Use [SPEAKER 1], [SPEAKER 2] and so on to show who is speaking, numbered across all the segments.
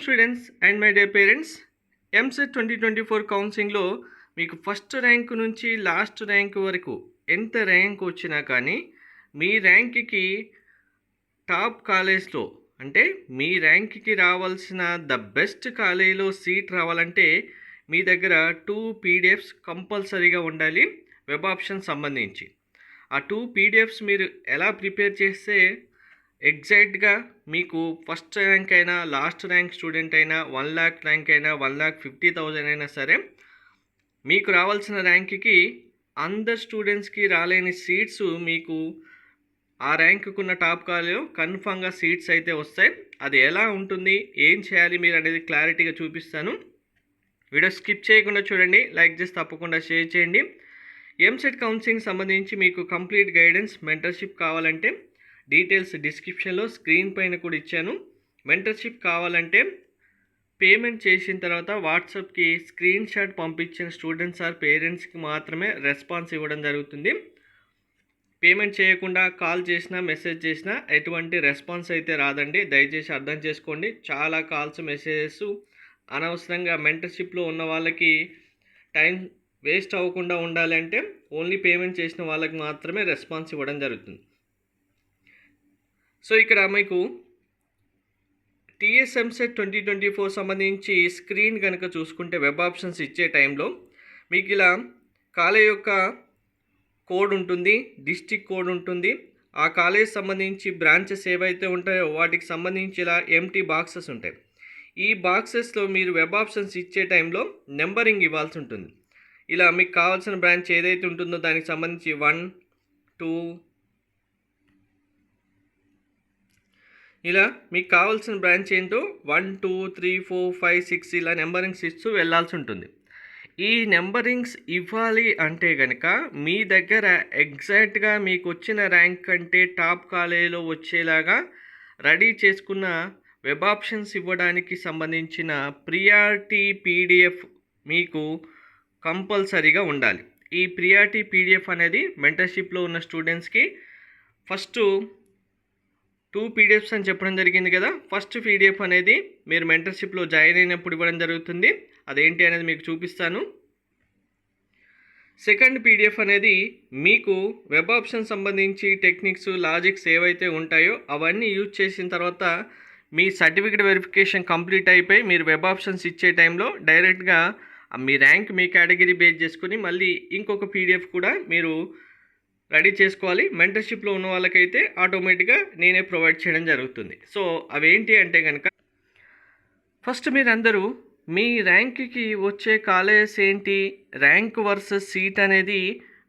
[SPEAKER 1] Welcome students and my dear parents. EAMCET 2024 కౌన్సిలింగ్లో మీకు first rank నుంచి లాస్ట్ ర్యాంక్ వరకు ఎంత ర్యాంక్ వచ్చినా కానీ మీ ర్యాంక్కి టాప్ కాలేజ్లో అంటే మీ ర్యాంక్కి రావాల్సిన ద బెస్ట్ కాలేజీలో సీట్ రావాలంటే మీ దగ్గర 2 పీడిఎఫ్స్ కంపల్సరీగా ఉండాలి. వెబ్ ఆప్షన్ సంబంధించి ఆ 2 పీడిఎఫ్స్ మీరు ఎలా ప్రిపేర్ చేస్తే ఎగ్జాక్ట్గా మీకు ఫస్ట్ ర్యాంక్ అయినా లాస్ట్ ర్యాంక్ స్టూడెంట్ అయినా 1 lakh ర్యాంక్ అయినా 1,50,000 అయినా సరే మీకు రావాల్సిన ర్యాంక్కి అందరు స్టూడెంట్స్కి రాలేని సీట్స్ మీకు ఆ ర్యాంకుకున్న టాప్ కాలేజీలో కన్ఫామ్గా సీట్స్ అయితే వస్తాయి. అది ఎలా ఉంటుంది, ఏం చేయాలి మీరు అనేది క్లారిటీగా చూపిస్తాను. వీడియో స్కిప్ చేయకుండా చూడండి, లైక్ చేసి తప్పకుండా షేర్ చేయండి. ఎంసెట్ కౌన్సిలింగ్ సంబంధించి మీకు కంప్లీట్ గైడెన్స్ మెంటర్షిప్ కావాలంటే డీటెయిల్స్ డిస్క్రిప్షన్లో స్క్రీన్ పైన కూడా ఇచ్చాను. మెంటర్షిప్ కావాలంటే పేమెంట్ చేసిన తర్వాత వాట్సాప్కి స్క్రీన్ షాట్ పంపించిన స్టూడెంట్స్ ఆర్ పేరెంట్స్కి మాత్రమే రెస్పాన్స్ ఇవ్వడం జరుగుతుంది. పేమెంట్ చేయకుండా కాల్ చేసినా మెసేజ్ చేసినా ఎటువంటి రెస్పాన్స్ అయితే రాదండి, దయచేసి అర్థం చేసుకోండి. చాలా కాల్స్ మెసేజెస్ అనవసరంగా మెంటర్షిప్లో ఉన్న వాళ్ళకి టైం వేస్ట్ అవ్వకుండా ఉండాలి అంటే ఓన్లీ పేమెంట్ చేసిన వాళ్ళకి మాత్రమే రెస్పాన్స్ ఇవ్వడం జరుగుతుంది. సో ఇక్కడ మీకు టీఎస్ ఎంసెట్ 2024 సంబంధించి స్క్రీన్ కనుక చూసుకుంటే వెబ్ ఆప్షన్స్ ఇచ్చే టైంలో మీకు ఇలా కాలేజ్ యొక్క కోడ్ ఉంటుంది, డిస్ట్రిక్ట్ కోడ్ ఉంటుంది, ఆ కాలేజ్ సంబంధించి బ్రాంచెస్ ఏవైతే ఉంటాయో వాటికి సంబంధించి ఇలా ఎంటీ బాక్సెస్ ఉంటాయి. ఈ బాక్సెస్లో మీరు వెబ్ ఆప్షన్స్ ఇచ్చే టైంలో నెంబరింగ్ ఇవ్వాల్సి ఉంటుంది. ఇలా మీకు కావాల్సిన బ్రాంచ్ ఏదైతే ఉంటుందో దానికి సంబంధించి 1, 2 ఇలా మీకు కావాల్సిన బ్రాంచ్ ఏంటో 1, 2, 3, 4, 5, 6 ఇలా నెంబరింగ్స్ ఇస్తూ వెళ్ళాల్సి ఉంటుంది. ఈ నెంబరింగ్స్ ఇవ్వాలి అంటే కనుక మీ దగ్గర ఎగ్జాక్ట్గా మీకు వచ్చిన ర్యాంక్ కంటే టాప్ కాలేజీలో వచ్చేలాగా రెడీ చేసుకున్న వెబ్ ఆప్షన్స్ ఇవ్వడానికి సంబంధించిన ప్రియారిటీ పీడిఎఫ్ మీకు కంపల్సరీగా ఉండాలి. ఈ ప్రియారిటీ పీడిఎఫ్ అనేది మెంటర్షిప్లో ఉన్న స్టూడెంట్స్కి ఫస్ట్ 2 పీడిఎఫ్స్ అని చెప్పడం జరిగింది కదా. ఫస్ట్ పీడిఎఫ్ అనేది మీరు మెంటర్షిప్లో జాయిన్ అయినప్పుడు ఇవ్వడం జరుగుతుంది. అదేంటి అనేది మీకు చూపిస్తాను. సెకండ్ పీడిఎఫ్ అనేది మీకు వెబ్ ఆప్షన్ సంబంధించి టెక్నిక్స్, లాజిక్స్ ఏవైతే ఉంటాయో అవన్నీ యూజ్ చేసిన తర్వాత మీ సర్టిఫికేట్ వెరిఫికేషన్ కంప్లీట్ అయిపోయి మీరు వెబ్ ఆప్షన్స్ ఇచ్చే టైంలో డైరెక్ట్గా మీ ర్యాంక్ మీ కేటగిరీ బేస్ చేసుకుని మళ్ళీ ఇంకొక పీడిఎఫ్ కూడా మీరు రెడీ చేసుకోవాలి. మెంటర్షిప్లో ఉన్న వాళ్ళకైతే ఆటోమేటిక్గా నేనే ప్రొవైడ్ చేయడం జరుగుతుంది. సో అవేంటి అంటే కనుక ఫస్ట్ మీరందరూ మీ ర్యాంక్కి వచ్చే కాలేజెస్ ఏంటి, ర్యాంక్ వర్సెస్ సీట్ అనేది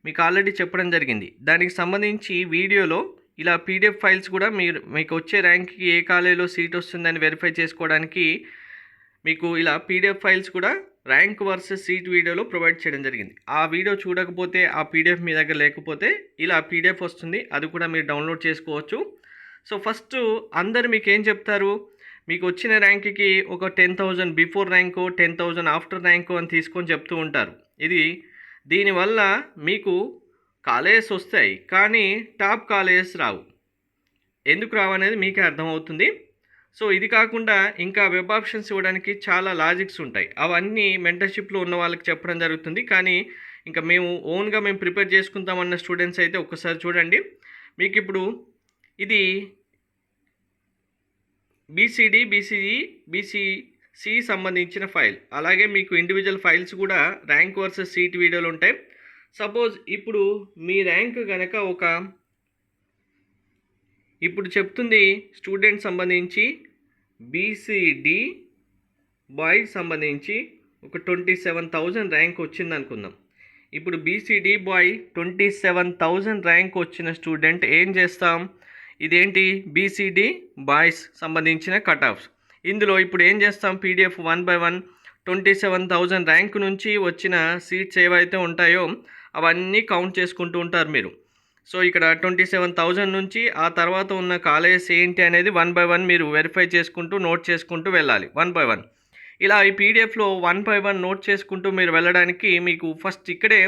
[SPEAKER 1] మీకు ఆల్రెడీ చెప్పడం జరిగింది. దానికి సంబంధించి వీడియోలో ఇలా పీడిఎఫ్ ఫైల్స్ కూడా మీకు వచ్చే ర్యాంక్కి ఏ కాలేజీలో సీట్ వస్తుందని వెరిఫై చేసుకోవడానికి మీకు ఇలా పీడిఎఫ్ ఫైల్స్ కూడా ర్యాంక్ వర్సెస్ సీట్ వీడియోలో ప్రొవైడ్ చేయడం జరిగింది. ఆ వీడియో చూడకపోతే, ఆ పీడిఎఫ్ మీ దగ్గర లేకపోతే ఇలా పీడిఎఫ్ వస్తుంది, అది కూడా మీరు డౌన్లోడ్ చేసుకోవచ్చు. సో ఫస్ట్ అందరు మీకు ఏం చెప్తారు, మీకు వచ్చిన ర్యాంక్కి ఒక 10,000 బిఫోర్ ర్యాంకు, 10,000 ఆఫ్టర్ ర్యాంకు అని తీసుకొని చెప్తూ ఉంటారు. దీనివల్ల మీకు కాలేజెస్ వస్తాయి కానీ టాప్ కాలేజెస్ రావు. ఎందుకు రావనేది మీకే అర్థమవుతుంది. సో ఇది కాకుండా ఇంకా వెబ్ ఆప్షన్స్ ఇవ్వడానికి చాలా లాజిక్స్ ఉంటాయి. అవన్నీ మెంటర్షిప్లో ఉన్న వాళ్ళకి చెప్పడం జరుగుతుంది. కానీ ఇంకా మేము ప్రిపేర్ చేసుకుంటామన్న స్టూడెంట్స్ అయితే ఒక్కసారి చూడండి. మీకు ఇప్పుడు ఇది బీసీడీ, బీసీసి సంబంధించిన ఫైల్, అలాగే మీకు ఇండివిజువల్ ఫైల్స్ కూడా ర్యాంక్ వర్సెస్ సీట్ వీడియోలు ఉంటాయి. సపోజ్ ఇప్పుడు మీ ర్యాంక్ కనుక ఇప్పుడు చెప్తుంది స్టూడెంట్ సంబంధించి బీసీడీ బాయ్ సంబంధించి ఒక 27,000 ర్యాంక్ వచ్చింది అనుకుందాం. ఇప్పుడు బీసీడీ బాయ్ 27,000 ర్యాంక్ వచ్చిన స్టూడెంట్ ఏం చేస్తాం, ఇదేంటి బీసీడీ బాయ్స్ సంబంధించిన కట్ ఆఫ్స్. ఇందులో ఇప్పుడు ఏం చేస్తాం, పీడిఎఫ్ 1 by 1 27,000 ర్యాంక్ నుంచి వచ్చిన సీట్స్ ఏవైతే ఉంటాయో అవన్నీ కౌంట్ చేసుకుంటూ ఉంటారు మీరు. సో ఇక్కడ 27,000 నుంచి ఆ తర్వాత ఉన్న కాలేజెస్ ఏంటి అనేది 1 by 1 మీరు వెరిఫై చేసుకుంటూ నోట్ చేసుకుంటూ వెళ్ళాలి 1 by 1. ఇలా ఈ పీడిఎఫ్లో 1 by 1 నోట్ చేసుకుంటూ మీరు వెళ్ళడానికి మీకు ఫస్ట్ ఇక్కడే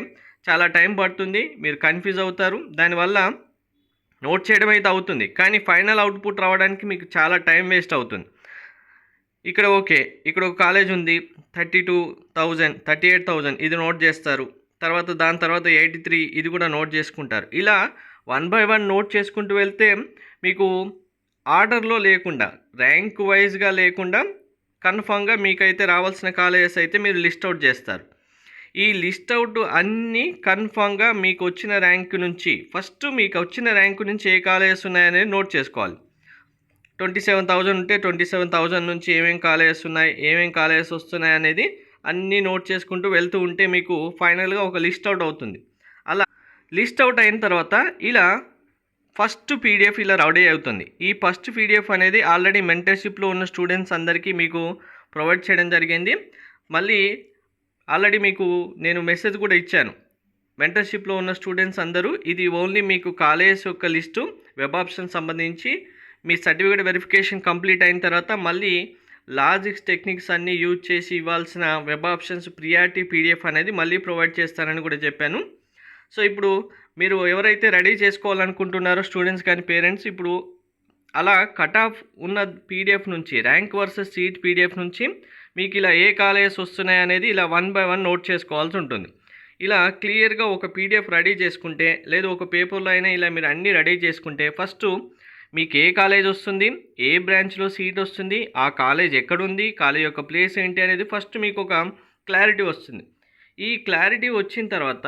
[SPEAKER 1] చాలా టైం పడుతుంది, మీరు కన్ఫ్యూజ్ అవుతారు. దానివల్ల నోట్ చేయడం అయితే అవుతుంది కానీ ఫైనల్ అవుట్పుట్ రావడానికి మీకు చాలా టైం వేస్ట్ అవుతుంది. ఇక్కడ ఓకే. ఇక్కడ ఒక కాలేజ్ ఉంది. 32,000, 38,000 ఇది నోట్ చేస్తారు. దాని తర్వాత 83 ఇది కూడా నోట్ చేసుకుంటారు. ఇలా 1 బై 1 నోట్ చేసుకుంటూ వెళ్తే మీకు ఆర్డర్‌లో లేకుండా, ర్యాంక్ వైస్‌గా లేకుండా కన్ఫర్మ్‌గా మీకైతే రావాల్సిన కాలేజెస్ అయితే మీరు లిస్ట్ అవుట్ చేస్తారు. ఈ లిస్ట్ అవుట్ అన్నీ కన్ఫర్మ్‌గా మీకొచ్చిన ర్యాంక్ నుంచి ఫస్ట్ మీకొచ్చిన ర్యాంక్ నుంచి ఏ కాలేజెస్ ఉన్నాయనేది నోట్ చేసుకోవాలి. 27,000 ఉంటే 27,000 నుంచి ఏమేం కాలేజెస్ ఉన్నాయి, ఏమేం కాలేజెస్ వస్తున్నాయి అనేది అన్నీ నోట్ చేసుకుంటూ వెళ్తూ ఉంటే మీకు ఫైనల్‌గా ఒక లిస్ట్ అవుట్ అవుతుంది. అలా లిస్ట్ అవుట్ అయిన తర్వాత ఇలా ఫస్ట్ పీడిఎఫ్ ఇలా రెడీ అవుతుంది. ఈ ఫస్ట్ పీడిఎఫ్ అనేది ఆల్రెడీ మెంటర్‌షిప్‌లో ఉన్న స్టూడెంట్స్ అందరికీ మీకు ప్రొవైడ్ చేయడం జరిగింది. మళ్ళీ ఆల్రెడీ మీకు నేను మెసేజ్ కూడా ఇచ్చాను. మెంటర్‌షిప్‌లో ఉన్న స్టూడెంట్స్ అందరూ ఇది ఓన్లీ మీకు కాలేజెస్ యొక్క లిస్టు, వెబ్ ఆప్షన్ సంబంధించి మీ సర్టిఫికేట్ వెరిఫికేషన్ కంప్లీట్ అయిన తర్వాత మళ్ళీ లాజిక్స్ టెక్నిక్స్ అన్నీ యూజ్ చేసి ఇవ్వాల్సిన వెబ్ ఆప్షన్స్ ప్రియారిటీ పీడిఎఫ్ అనేది మళ్ళీ ప్రొవైడ్ చేస్తానని కూడా చెప్పాను. సో ఇప్పుడు మీరు ఎవరైతే రెడీ చేసుకోవాలనుకుంటున్నారో స్టూడెంట్స్ కానీ పేరెంట్స్, ఇప్పుడు అలా కట్ ఆఫ్ ఉన్న పీడిఎఫ్ నుంచి, ర్యాంక్ వర్సెస్ సీట్ పీడిఎఫ్ నుంచి మీకు ఇలా ఏ కాలేజెస్ వస్తున్నాయి అనేది ఇలా 1 బై 1 నోట్ చేసుకోవాల్సి ఉంటుంది. ఇలా క్లియర్గా ఒక పీడిఎఫ్ రెడీ చేసుకుంటే, లేదా ఒక పేపర్లో అయినా ఇలా మీరు అన్నీ రెడీ చేసుకుంటే ఫస్ట్ మీకు ఏ కాలేజ్ వస్తుంది, ఏ బ్రాంచ్లో సీట్ వస్తుంది, ఆ కాలేజ్ ఎక్కడుంది, కాలేజ్ యొక్క ప్లేస్ ఏంటి అనేది ఫస్ట్ మీకు ఒక క్లారిటీ వస్తుంది. ఈ క్లారిటీ వచ్చిన తర్వాత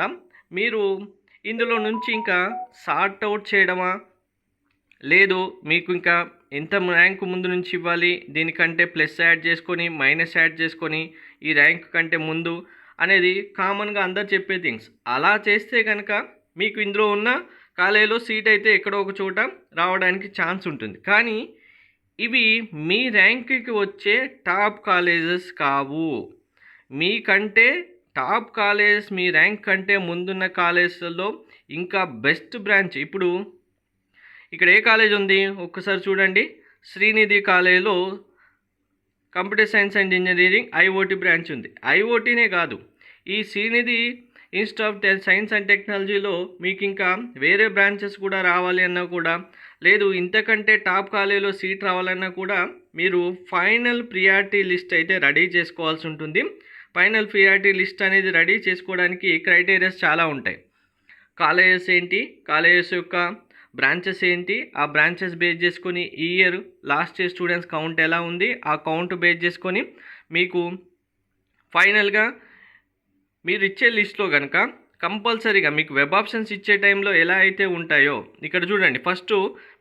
[SPEAKER 1] మీరు ఇందులో నుంచి ఇంకా సార్ట్ అవుట్ చేయడమా, లేదు మీకు ఇంకా ఎంత ర్యాంక్ ముందు నుంచి ఇవ్వాలి, దీనికంటే ప్లస్ యాడ్ చేసుకొని మైనస్ యాడ్ చేసుకొని ఈ ర్యాంక్ కంటే ముందు అనేది కామన్గా అందరు చెప్పే థింగ్స్. అలా చేస్తే కనుక మీకు ఇందులో ఉన్న కాలేజీలో సీట్ అయితే ఎక్కడో ఒక చోట రావడానికి ఛాన్స్ ఉంటుంది. కానీ ఇవి మీ ర్యాంక్కి వచ్చే టాప్ కాలేజెస్ కావు. మీకంటే టాప్ కాలేజెస్ మీ ర్యాంక్ కంటే ముందున్న కాలేజెస్లో ఇంకా బెస్ట్ బ్రాంచ్, ఇప్పుడు ఇక్కడ ఏ కాలేజ్ ఉంది ఒక్కసారి చూడండి. శ్రీనిధి కాలేజీలో computer science and engineering IoT branch ఉంది. ఐఓటీనే కాదు, ఈ Srinidhi institute of science and టెక్నాలజీలో మీకు ఇంకా వేరే బ్రాంచెస్ కూడా రావాలి అన్నా కూడా, లేదు ఇంతకంటే టాప్ కాలేజీలో సీట్ రావాలన్నా కూడా మీరు ఫైనల్ ప్రియారిటీ లిస్ట్ అయితే రెడీ చేసుకోవాల్సి ఉంటుంది. ఫైనల్ ప్రియారిటీ లిస్ట్ అనేది రెడీ చేసుకోవడానికి క్రైటీరియాస్ చాలా ఉంటాయి. కాలేజెస్ ఏంటి, కాలేజెస్ యొక్క బ్రాంచెస్ ఏంటి, ఆ బ్రాంచెస్ బేస్ చేసుకొని ఈ year last year students count ఎలా ఉంది, ఆ కౌంట్ బేస్ చేసుకొని మీకు ఫైనల్గా మీరు ఇచ్చే లిస్ట్లో కనుక కంపల్సరీగా మీకు వెబ్ ఆప్షన్స్ ఇచ్చే టైంలో ఎలా అయితే ఉంటాయో ఇక్కడ చూడండి. ఫస్ట్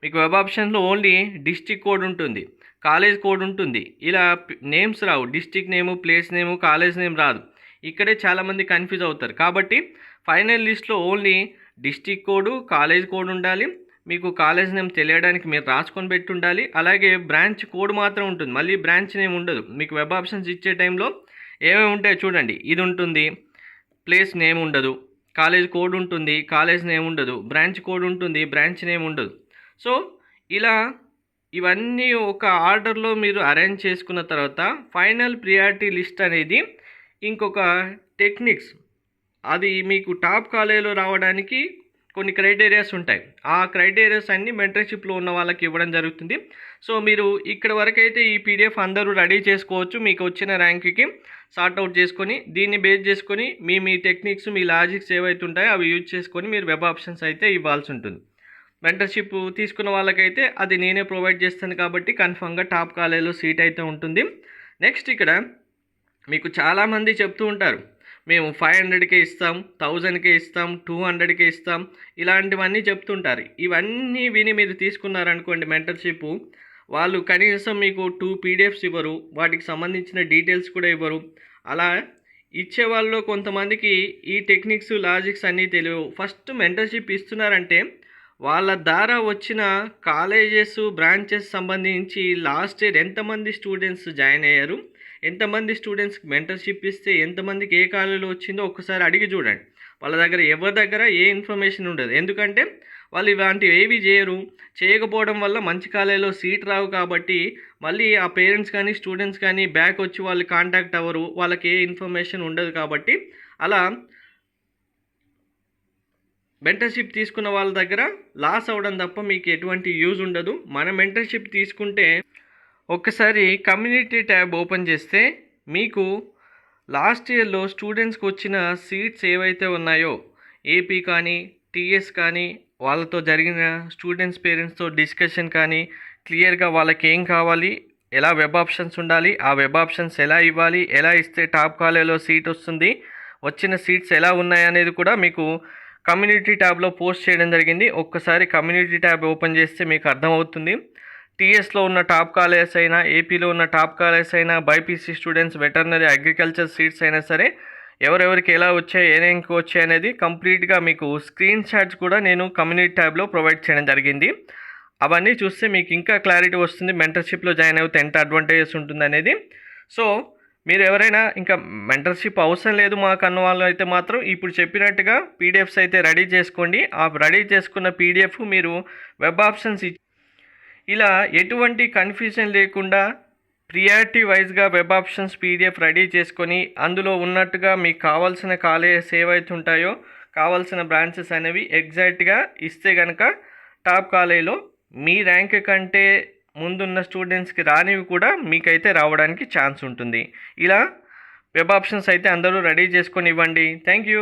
[SPEAKER 1] మీకు వెబ్ ఆప్షన్లో ఓన్లీ డిస్ట్రిక్ట్ కోడ్ ఉంటుంది, కాలేజ్ కోడ్ ఉంటుంది, ఇలా నేమ్స్ రావు. డిస్ట్రిక్ట్ నేము, ప్లేస్ నేము, కాలేజ్ నేమ్ రాదు. ఇక్కడే చాలామంది కన్ఫ్యూజ్ అవుతారు. కాబట్టి ఫైనల్ లిస్ట్లో only district code, college code ఉండాలి. మీకు కాలేజ్ నేమ్ తెలియడానికి మీరు రాసుకొని పెట్టి ఉండాలి. అలాగే బ్రాంచ్ కోడ్ మాత్రం ఉంటుంది, మళ్ళీ బ్రాంచ్ నేమ్ ఉండదు. మీకు వెబ్ ఆప్షన్స్ ఇచ్చే టైంలో ఏమేమి ఉంటాయో చూడండి. ఇది ఉంటుంది, ప్లేస్ నేమ్ ఉండదు, కాలేజ్ కోడ్ ఉంటుంది, కాలేజ్ నేమ్ ఉండదు, బ్రాంచ్ కోడ్ ఉంటుంది, బ్రాంచ్ నేమ్ ఉండదు. సో ఇలా ఇవన్నీ ఒక ఆర్డర్లో మీరు అరేంజ్ చేసుకున్న తర్వాత ఫైనల్ ప్రియారిటీ లిస్ట్ అనేది ఇంకొక టెక్నిక్స్, అది మీకు టాప్ కాలేజీలో రావడానికి కొన్ని క్రైటీరియాస్ ఉంటాయి. ఆ క్రైటీరియాస్ అన్నీ మెంటర్షిప్లో ఉన్న వాళ్ళకి ఇవ్వడం జరుగుతుంది. సో మీరు ఇక్కడ వరకైతే ఈ పీడిఎఫ్ అందరూ రెడీ చేసుకోవచ్చు. మీకు వచ్చిన ర్యాంక్కి సార్ట్అవుట్ చేసుకొని దీన్ని బేస్ చేసుకొని మీ టెక్నిక్స్, మీ లాజిక్స్ ఏవైతే ఉంటాయో అవి యూజ్ చేసుకొని మీరు వెబ్ ఆప్షన్స్ అయితే ఇవ్వాల్సి ఉంటుంది. మెంటర్షిప్ తీసుకున్న వాళ్ళకైతే అది నేనే ప్రొవైడ్ చేస్తాను కాబట్టి కన్ఫర్మ్గా టాప్ కాలేజీలో సీట్ అయితే ఉంటుంది. నెక్స్ట్ ఇక్కడ మీకు చాలామంది చెప్తూ ఉంటారు, మేము 500కే ఇస్తాం, 1000కే ఇస్తాం, 200కే ఇస్తాం, ఇలాంటివన్నీ చెప్తుంటారు. ఇవన్నీ విని మీరు తీసుకున్నారనుకోండి మెంటర్షిప్, వాళ్ళు కనీసం మీకు 2 పీడిఎఫ్స్ ఇవ్వరు, వాటికి సంబంధించిన డీటెయిల్స్ కూడా ఇవ్వరు. అలా ఇచ్చేవాళ్ళు కొంతమందికి ఈ టెక్నిక్స్, లాజిక్స్ అన్నీ తెలియవు. ఫస్ట్ మెంటర్షిప్ ఇస్తున్నారంటే వాళ్ళ ద్వారా వచ్చిన కాలేజెస్, బ్రాంచెస్ సంబంధించి లాస్ట్ ఇయర్ ఎంతమంది స్టూడెంట్స్ జాయిన్ అయ్యారు, ఎంతమంది స్టూడెంట్స్కి మెంటర్షిప్ ఇస్తే ఎంతమందికి ఏ కాలేజీలో వచ్చిందో ఒక్కసారి అడిగి చూడండి. వాళ్ళ దగ్గర ఎవరి దగ్గర ఏ ఇన్ఫర్మేషన్ ఉండదు. ఎందుకంటే వాళ్ళు ఇలాంటివి ఏవి చేయరు. చేయకపోవడం వల్ల మంచి కాలేజీలో సీట్ రావు. కాబట్టి మళ్ళీ ఆ పేరెంట్స్ కానీ స్టూడెంట్స్ కానీ బ్యాక్ వచ్చి వాళ్ళు కాంటాక్ట్ అవ్వరు, వాళ్ళకి ఏ ఇన్ఫర్మేషన్ ఉండదు. కాబట్టి అలా మెంటర్షిప్ తీసుకున్న వాళ్ళ దగ్గర లాస్ అవ్వడం తప్ప మీకు ఎటువంటి యూజ్ ఉండదు. మన మెంటర్షిప్ తీసుకుంటే ఒక్కసారి కమ్యూనిటీ ట్యాబ్ ఓపెన్ చేస్తే మీకు లాస్ట్ ఇయర్లో స్టూడెంట్స్కి వచ్చిన సీట్స్ ఏవైతే ఉన్నాయో ఏపీ కానీ టీఎస్ కానీ వాళ్ళతో జరిగిన స్టూడెంట్స్ పేరెంట్స్తో డిస్కషన్ కానీ క్లియర్గా వాళ్ళకి ఏం కావాలి, ఎలా వెబ్ ఆప్షన్స్ ఉండాలి, ఆ వెబ్ ఆప్షన్స్ ఎలా ఇవ్వాలి, ఎలా ఇస్తే టాప్ కాలేజీలో సీట్ వస్తుంది, వచ్చిన సీట్స్ ఎలా ఉన్నాయి అనేది కూడా మీకు కమ్యూనిటీ ట్యాబ్లో పోస్ట్ చేయడం జరిగింది. ఒక్కసారి కమ్యూనిటీ ట్యాబ్ ఓపెన్ చేస్తే మీకు అర్థమవుతుంది. టీఎస్లో ఉన్న టాప్ కాలేజెస్ అయినా, ఏపీలో ఉన్న టాప్ కాలేజెస్ అయినా, BiPC students, veterinary, agriculture seats అయినా సరే ఎవరెవరికి ఎలా వచ్చాయి, ఏ ర్యాంక్ వచ్చాయి అనేది కంప్లీట్గా మీకు స్క్రీన్ షాట్స్ కూడా నేను కమ్యూనిటీ ట్యాబ్లో ప్రొవైడ్ చేయడం జరిగింది. అవన్నీ చూస్తే మీకు ఇంకా క్లారిటీ వస్తుంది. మెంటర్షిప్లో జాయిన్ అయితే ఎంత అడ్వాంటేజెస్ ఉంటుంది అనేది. సో మీరు ఎవరైనా ఇంకా మెంటర్షిప్ అవసరం లేదు మాకు అన్న వాళ్ళు అయితే మాత్రం ఇప్పుడు చెప్పినట్టుగా పీడిఎఫ్స్ అయితే రెడీ చేసుకోండి. ఆ రెడీ చేసుకున్న పీడిఎఫ్ మీరు వెబ్ ఆప్షన్స్ ఇలా ఎటువంటి కన్ఫ్యూజన్ లేకుండా ప్రియారిటీ వైజ్గా వెబ్ ఆప్షన్స్ పీడిఎఫ్ రెడీ చేసుకొని అందులో ఉన్నట్టుగా మీకు కావాల్సిన కాలేజెస్ ఏవైతే ఉంటాయో కావాల్సిన బ్రాంచెస్ అనేవి ఎగ్జాక్ట్గా ఇస్తే కనుక టాప్ కాలేజీలో మీ ర్యాంక్ కంటే ముందున్న స్టూడెంట్స్కి రానివి కూడా మీకైతే రావడానికి ఛాన్స్ ఉంటుంది. ఇలా వెబ్ ఆప్షన్స్ అయితే అందరూ రెడీ చేసుకొని ఇవ్వండి. Thank you.